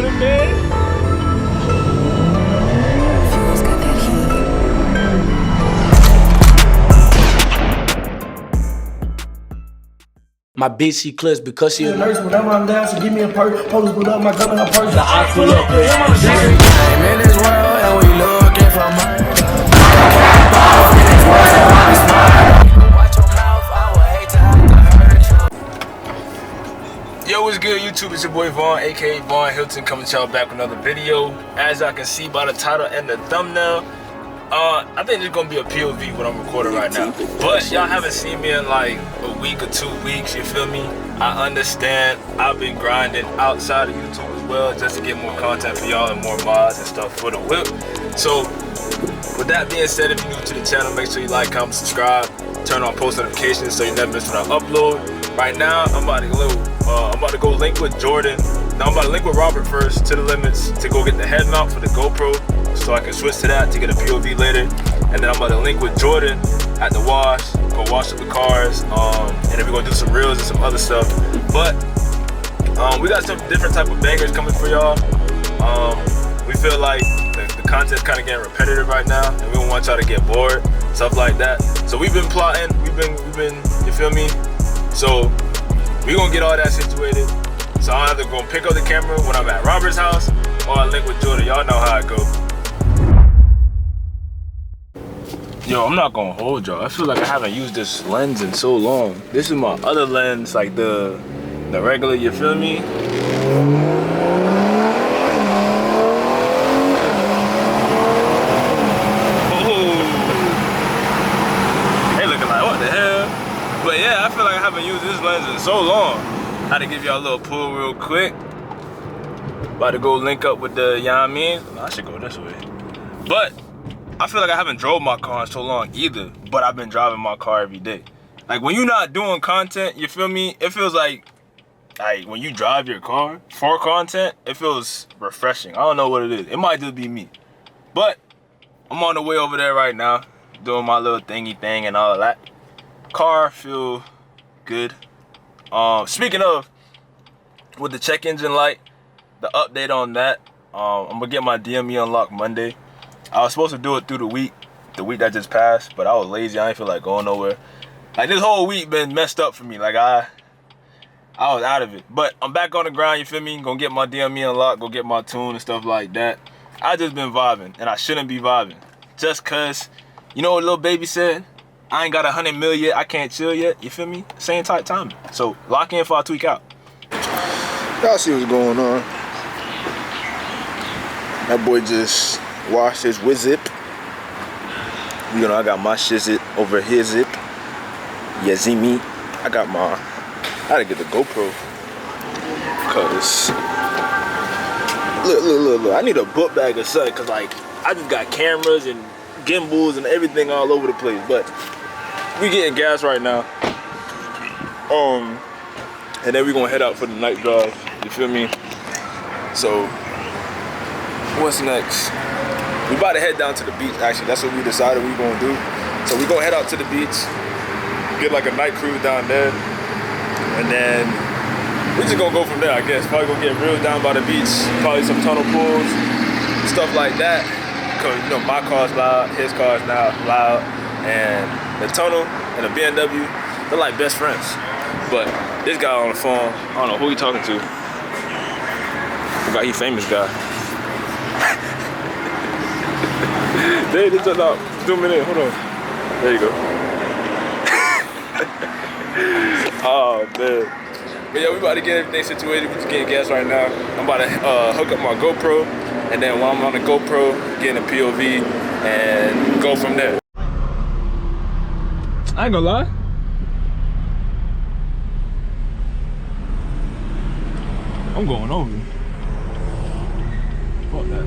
Jordan, man. My bitch, she clutch because she a nurse. Whenever I'm down, she give me a perk. Police put up my gun in her purse. The ops pull up. I'm in this world and we looking for murder. Watch your mouth, I would hate to have to hurt you. Yo, what's good, YouTube? It's your boy Von, aka VonHylton, coming to y'all back with another video. As y'all can see by the title and the thumbnail, I think it's gonna be a POV what I'm recording right now. But y'all haven't seen me in like a week or 2 weeks, you feel me? I understand. I've been grinding outside of YouTube as well just to get more content for y'all and more mods and stuff for the whip. So with that being said, if you're new to the channel, make sure you like, comment, subscribe, turn on post notifications so you never miss when I upload. Right now, I'm about to go link with Jordan. Now I'm about to link with Robert first to the limits to go get the head mount for the GoPro, so I can switch to that to get a POV later. And then I'm about to link with Jordan at the wash, go wash up the cars, and then we're gonna do some reels and some other stuff. But we got some different type of bangers coming for y'all. We feel like the content's kind of getting repetitive right now, and we don't want y'all to get bored, stuff like that. So we've been plotting, we've been, you feel me? So we gonna get all that situated. So I'm either gonna pick up the camera when I'm at Robert's house, or I link with Jordan. Y'all know how it go. Yo, I'm not gonna hold y'all. I feel like I haven't used this lens in so long. This is my other lens, like the regular, you feel me? They looking like, what the hell? But yeah, I feel like I haven't used this lens in so long. I had to give y'all a little pull real quick. About to go link up with the, you know what I mean? I should go this way. But I feel like I haven't drove my car in so long either, but I've been driving my car every day. Like when you're not doing content, you feel me? It feels like when you drive your car for content, it feels refreshing. I don't know what it is. It might just be me. But I'm on the way over there right now, doing my little thingy thing and all of that. Car feel good. Speaking of, with the check engine light, the update on that, I'm gonna get my DME unlocked Monday. I was supposed to do it through the week that just passed, but I was lazy. I didn't feel like going nowhere. Like this whole week been messed up for me. Like I was out of it. But I'm back on the grind, you feel me? Gonna get my DME unlocked, go get my tune and stuff like that. I just been vibing, and I shouldn't be vibing. Just cause, you know what Lil Baby said? I ain't got 100 mil yet, I can't chill yet, you feel me? Same type timing. So lock in before I tweak out. Y'all see what's going on. That boy just washed his Wizip. You know, I got my shizit over his zip. Yeah, see me? I had to get the GoPro. Cause look. I need a book bag or something, cause like I just got cameras and gimbals and everything all over the place. But we getting gas right now. And then we gonna head out for the night drive. You feel me? So what's next? We about to head down to the beach. Actually, that's what we decided we gonna do. So we gonna head out to the beach, get like a night cruise down there, and then we just gonna go from there, I guess. Probably gonna get real down by the beach, probably some tunnel pools, stuff like that. Cause you know my car's loud, his car's now loud, and the tunnel and the BMW, they're like best friends. But this guy on the phone, I don't know who he talking to. He famous guy. There, this just out. Zoom in, hold on. There you go. Oh man. But yeah, we about to get everything situated. We just getting gas right now. I'm about to hook up my GoPro, and then while I'm on the GoPro, getting a POV and go from there. I ain't gonna lie. I'm going over. Fuck that.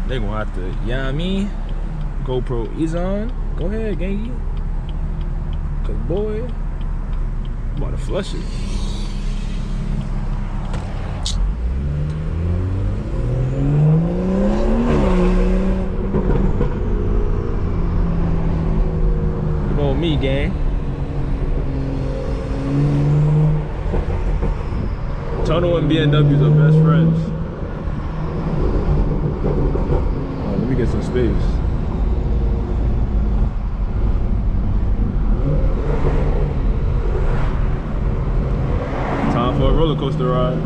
They gonna have to, you know what I mean? GoPro is on. Go ahead, gangy. Cause boy, I'm about to flush it. Come on me, gang. Tunnel and BMWs are best friends. Oh, let me get some space. Time for a roller coaster ride.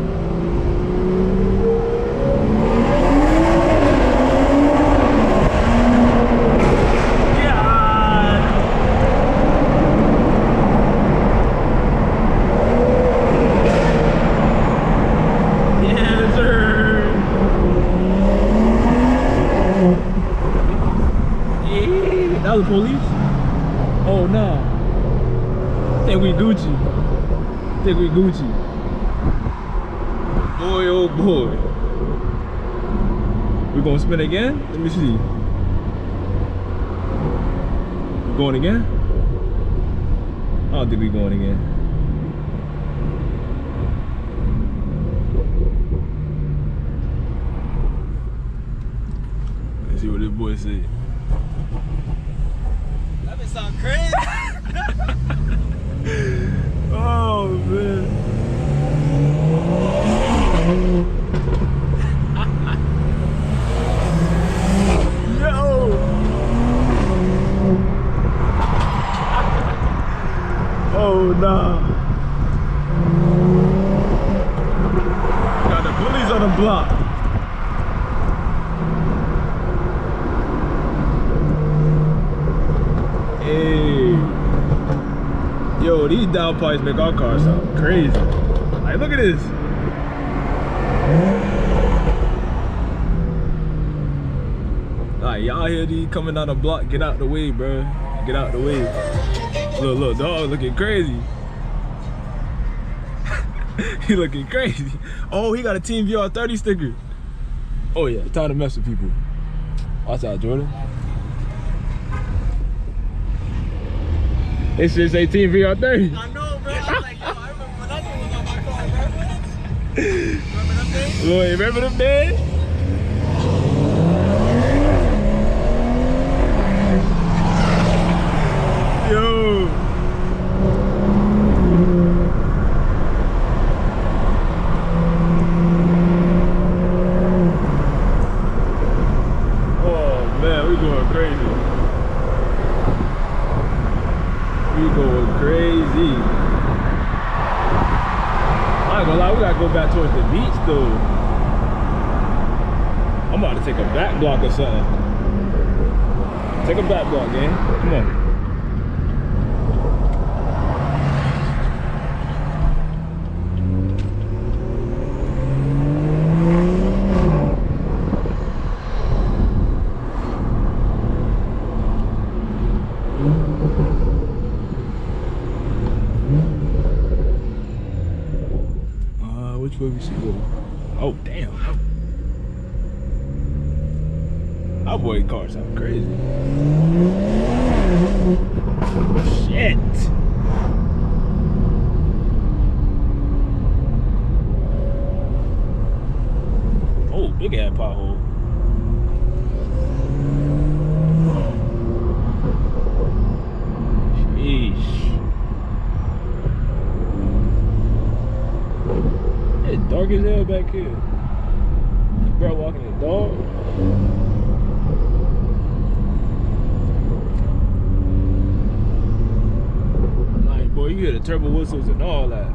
That was the police? Oh no. Think we Gucci. Think we Gucci. Boy, oh boy. We gonna spin again? Let me see. We going again? I don't think we going again. Let's see what this boy said. Sound crazy. Oh man. Yo. Oh nah. Got the bullies on the block. Hey, yo, these downpipes make our car sound crazy. Like, look at this. Like, y'all hear these coming down the block? Get out the way, bro. Get out the way. Look, look, dog looking crazy. He looking crazy. Oh, he got a Team VR30 sticker. Oh yeah, time to mess with people. Watch out, Jordan. It should say Team VR30. I know, bro. I'm like, yo, I remember when that thing was on my car, bro. Remember them days? Boy, remember them days? Yo. Oh man, we going crazy. We going crazy. I ain't gonna lie, we gotta go back towards the beach though. I'm about to take a back block or something. Take a back block, gang. Come on. Which way we should go? Oh damn! Our boy car sound crazy. Shit! Oh, big ass pothole. Sheesh. It's dark as hell back here. Bro walking in the dog. Like, boy, you hear the turbo whistles and all that.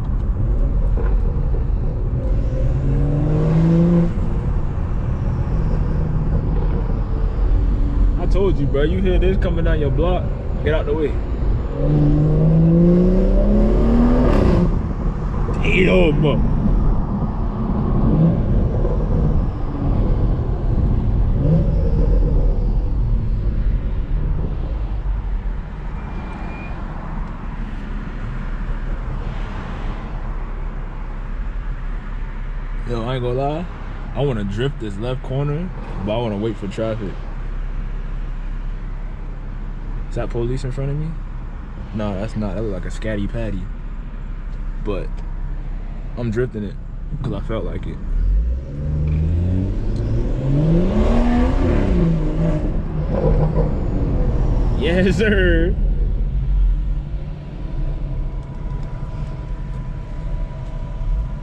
I told you, bro, you hear this coming down your block, get out the way. Damn. Yo, I ain't gonna lie. I wanna drift this left corner, but I wanna wait for traffic. Is that police in front of me? No, that's not. That look like a scatty patty. But I'm drifting it because I felt like it. Yes, sir.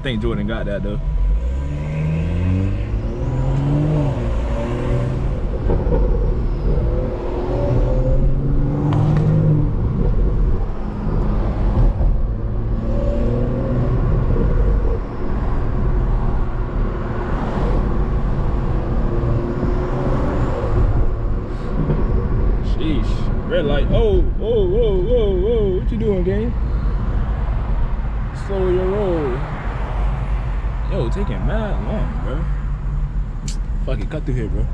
think Jordan got that though. Red light. Oh, whoa, whoa, whoa, whoa. What you doing, gang? Slow your roll. Yo, taking mad long, bro. Fuck it, cut through here, bro.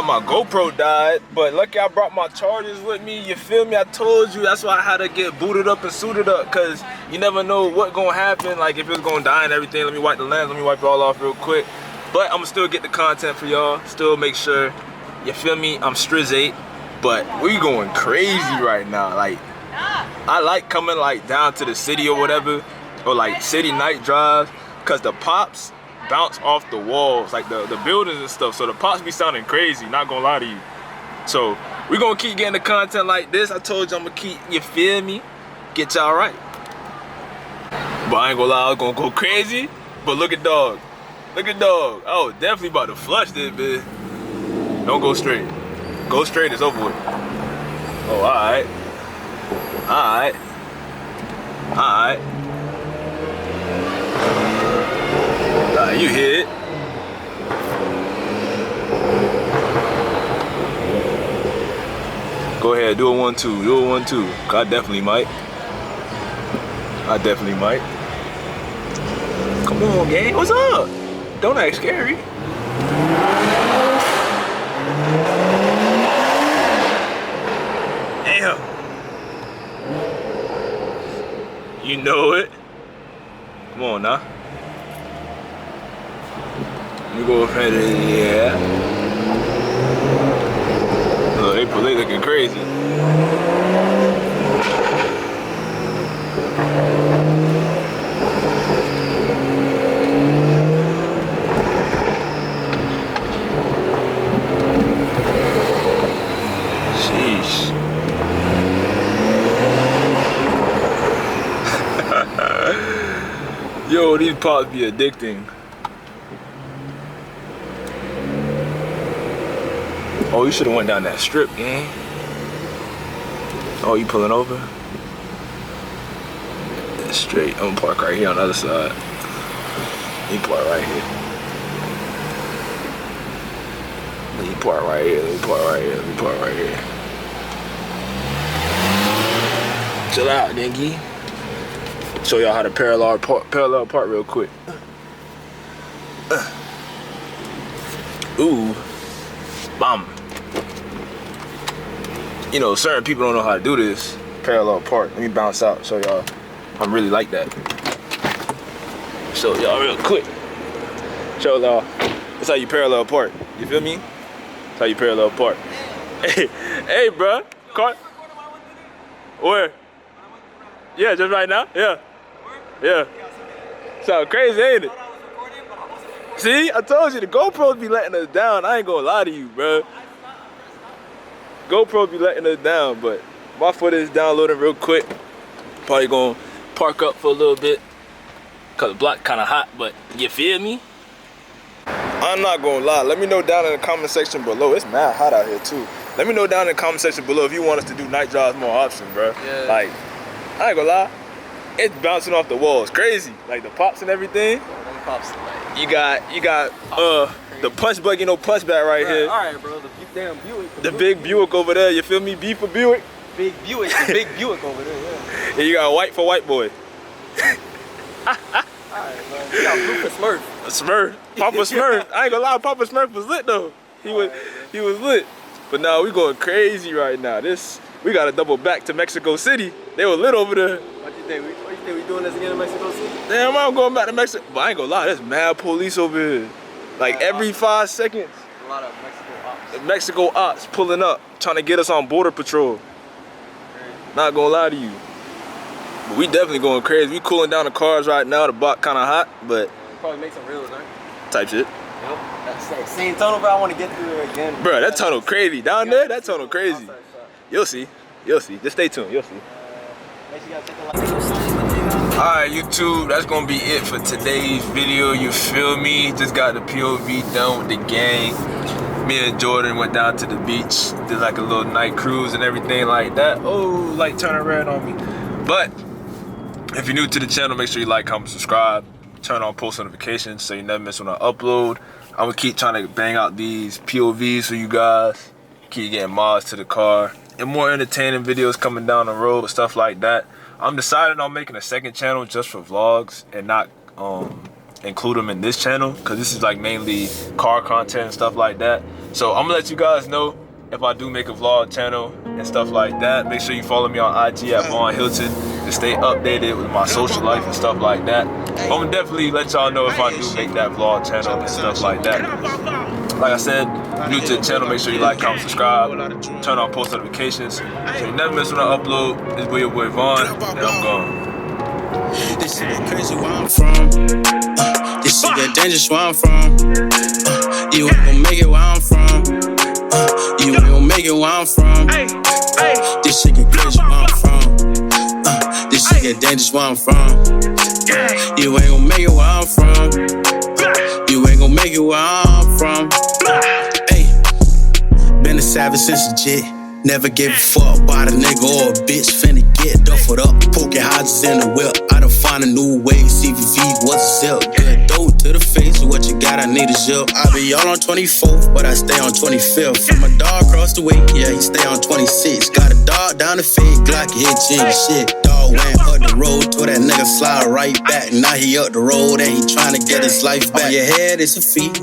My GoPro died, but lucky I brought my chargers with me. You feel me? I told you that's why I had to get booted up and suited up, because you never know what gonna happen, like if it's gonna die and everything. Let me wipe the lens, let me wipe it all off real quick. But I'm gonna still get the content for y'all, still make sure, you feel me, I'm strizzate. But we going crazy right now. Like, I like coming like down to the city or whatever, or like city night drives, because the pops bounce off the walls, like the buildings and stuff. So the pops be sounding crazy, not gonna lie to you. So we gonna keep getting the content like this. I told you I'm gonna keep, you feel me, get y'all right. But I ain't gonna lie, I was gonna go crazy. But look at dog, look at dog. Oh, definitely about to flush this bitch. Don't go straight. Go straight, it's over with. Oh, alright. Alright. Alright. You hit it. Go ahead, do a 1-2, do a 1-2. I definitely might. I definitely might. Come on, gang, what's up? Don't act scary. Damn. You know it. Come on now. You go ahead and yeah. Oh, they looking crazy. Sheesh. Yo, these pops be addicting. Oh, you should have went down that strip, gang. Oh, you pulling over? Straight. I'm gonna park right here on the other side. You park right here. You park right here. Let me park right here. Let me park right here. Chill out, dingy. Show y'all how to parallel park real quick. Ooh. Bam. You know, certain people don't know how to do this. Parallel park. Let me bounce out, show y'all. I'm really like that. Show y'all real quick. Show y'all. That's how you parallel park. You feel me? That's how you parallel park. Hey, hey, bruh. Car. Where? Yeah, just right now. Yeah. Yeah. Sound crazy, ain't it? See, I told you the GoPros be letting us down. I ain't gonna lie to you, bro. GoPros be letting us down, but my footage is downloading real quick. Probably gonna park up for a little bit, cause the block kinda hot, but you feel me? I'm not gonna lie, let me know down in the comment section below. It's mad hot out here too. Let me know down in the comment section below if you want us to do night drives more often, bro. Yeah. Like, I ain't gonna lie, it's bouncing off the walls, crazy. Like the pops and everything. Pops, like, you got the punch buggy, no punch back right here. All right, bro. The damn Buick. The big Buick over there. You feel me? B for Buick. Big Buick. The big Buick over there. Yeah. And you got white for white boy. All right, bro. You got blue for Smurf. Smurf. Papa Smurf. I ain't gonna lie. Papa Smurf was lit though. He was lit. But now we going crazy right now. We got to double back to Mexico City. They were lit over there. What you think? What you think we doing this again in Mexico City? Damn, I'm going back to Mexico. But I ain't gonna lie, there's mad police over here. Like every 5 seconds. A lot of Mexico ops. Mexico ops pulling up, trying to get us on border patrol. Not gonna lie to you. But we definitely going crazy. We cooling down the cars right now. The block kind of hot, but Probably make some reels, right? type shit. Yep. That's that same tunnel, bro. I want to get through there again. Bro, that tunnel crazy. Down there, that tunnel crazy. You'll see. You'll see. Just stay tuned. You'll see. Alright, YouTube, that's gonna be it for today's video. You feel me? Just got the POV done with the gang. Me and Jordan went down to the beach, did like a little night cruise and everything like that. Oh, light turning red on me. But if you're new to the channel, make sure you like, comment, subscribe, turn on post notifications so you never miss when I upload. I'm gonna keep trying to bang out these POVs for you guys, keep getting mods to the car, and more entertaining videos coming down the road, stuff like that. I'm deciding on making a second channel just for vlogs and not include them in this channel, because this is like mainly car content and stuff like that. So I'm gonna let you guys know if I do make a vlog channel and stuff like that. Make sure you follow me on IG at VonHylton to stay updated with my social life and stuff like that. I'm gonna definitely let y'all know if I do make that vlog channel and stuff like that. Like I said, new to the channel, make sure you like, comment, subscribe, turn on post notifications so you never miss when I upload. This is your boy Von, and I'm gone. This shit get crazy where I'm from. This shit get dangerous where I'm from. You ain't gon' make it where I'm from. You ain't gon' make it where I'm from. This shit get crazy where I'm from. This shit get dangerous where I'm from. You ain't gon' make it where I'm from. You ain't gon' make it where I'm from. Hey, been a savage since legit. Never give a fuck about a nigga or a bitch. Finna get duffled up, poking houses in the whip. I done find a new way, CVV, what's a zip? Good dope to the face, what you got, I need a zip. I be all on 24th, but I stay on 25th. From my dog across the way, yeah, he stay on 26. Got a dog down the fade, Glock hit chin shit. Dog went up the road, told that nigga slide right back. Now he up the road and he tryna get his life back. On your head, it's a fee.